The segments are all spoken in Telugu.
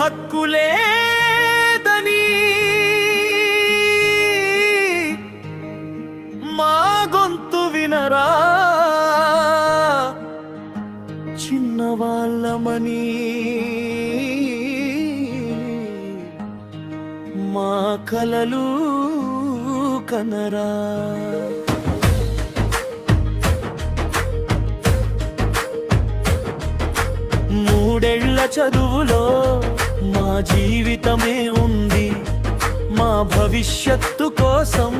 హక్కులేదని మా గొంతు వినరా, చిన్నవాళ్ళమని మా కలలు కనరా. మూడేళ్ల చదువులో మా జీవితమే ఉంది, మా భవిష్యత్తు కోసం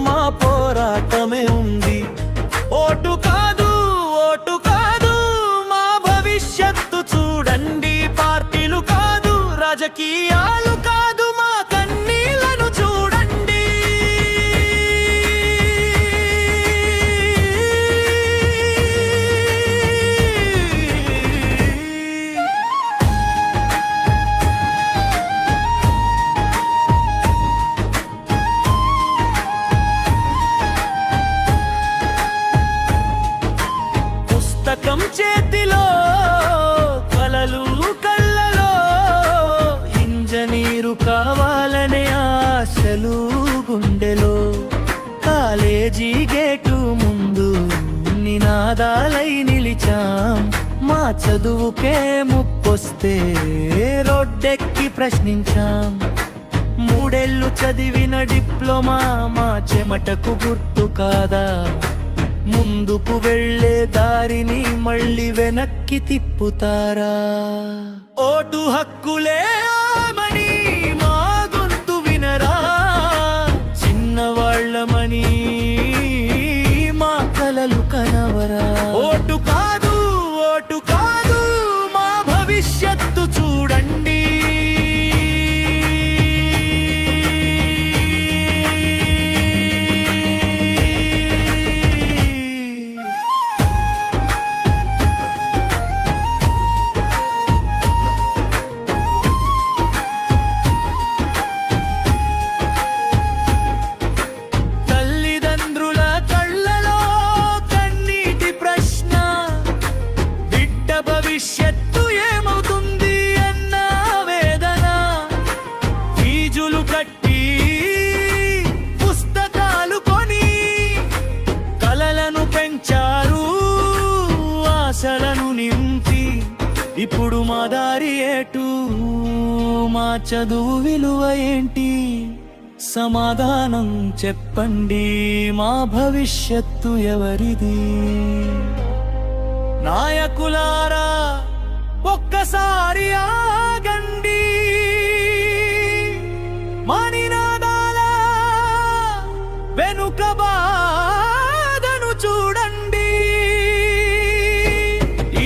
మా పోరాటమే ఉంది. ఓటు కాదు ఓటు కాదు మా భవిష్యత్తు చూడండి, పార్టీలు కాదు రాజకీయాలు కాదు మా కన్నీళ్లను చూడండి. పుస్తకం చేతిలో, కలలు కళ్ళలో, ఇంజనీరు కావాలనే ఆశలు గుండెలో, కాలేజీ గేటు ముందు నినాదాలై నిలిచాం. మా చదువుకే ముప్పొస్తే రోడ్డెక్కి ప్రశ్నించాం. మూడేళ్లు చదివిన డిప్లొమా మా చెమటకు గుర్తు కాదా, ముందుకు వెళ్ళే దారిని మళ్ళీ వెనక్కి తిప్పుతారా. ఓటు హక్కులేమని మా గొంతు వినరా, చిన్నవాళ్ళమని మా కలలు కనవరా. ఓటు కాదు ఓటు కాదు మా భవిష్యత్తు చూడండి. భవిష్యత్తు ఏమవుతుంది అన్న వేదన, ఫీజులు కట్టి పుస్తకాలు కొని కలలను పెంచారు, ఆశలను నింపి. ఇప్పుడు మా దారి ఏటు, మా చదువు విలువ ఏంటి, సమాధానం చెప్పండి. మా భవిష్యత్తు ఎవరిది? నాయకులారా ఒక్కసారి ఆగండి, మా నినాదాల వెనుక బాధను చూడండి.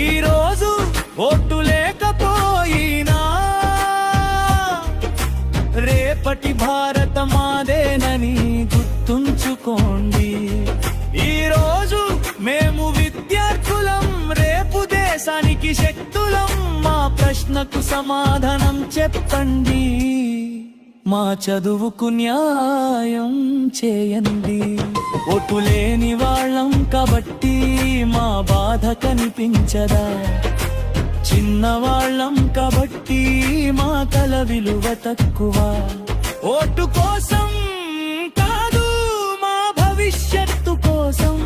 ఈరోజు ఓటు లేకపోయినా రేపటి భారత మాదేనని గుర్తుంచుకోండి. ఈరోజు మేము విద్యార్థులం, రేపు దేశానికి శక్తులం. మా ప్రశ్నకు సమాధానం చెప్పండి, మా చదువుకు న్యాయం చేయండి. ఓటు లేని వాళ్ళం కాబట్టి మా బాధ కనిపించదా, చిన్నవాళ్ళం కాబట్టి మా కల విలువ తక్కువ. ఓటు కోసం కాదు మా భవిష్యత్తు కోసం,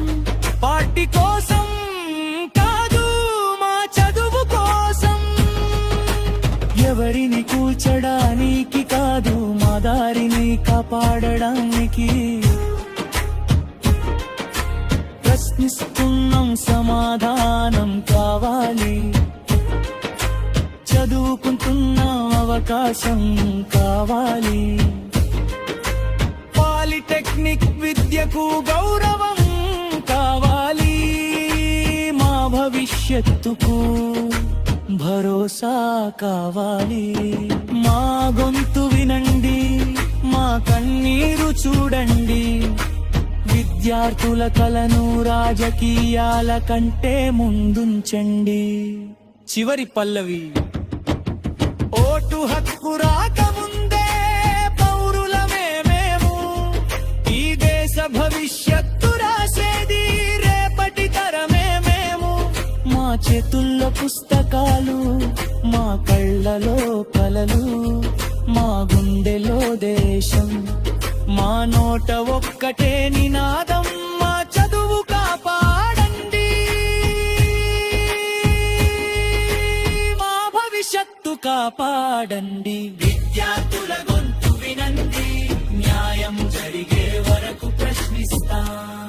పార్టీ కోసం కాదు మా చదువు కోసం, ఎవరిని కూల్చడానికి కాదు మా దారిని కాపాడడానికి. ప్రశ్నిస్తున్నాం, సమాధానం కావాలి, చదువుకుంటున్న అవకాశం కావాలి. పాలిటెక్నిక్ విద్యకు గౌరవం కావాలి, మా భవిష్యత్తుకు భరోసా కావాలి. మా గొంతు వినండి, మా కన్నీరు చూడండి, విద్యార్థుల కలను రాజకీయాల కంటే ముందుంచండి. చివరి పల్లవి. ఓటు హక్కు రాకముందే పౌరులమే మేము, ఈ దేశ భవిష్యత్తు రాసేది రేపటి తరమే మేము. మా చేతుల్లో పుస్తకాలు, మా కళ్ళలో కలలు, మా గుండెలో దేశం, మా నోట ఒక్కటే నినాదం, మా చదువు కాపాడండి, మా భవిష్యత్తు కాపాడండి. విద్యార్థుల గొంతు వినండి, న్యాయం జరిగే వరకు ప్రశ్నిస్తాం.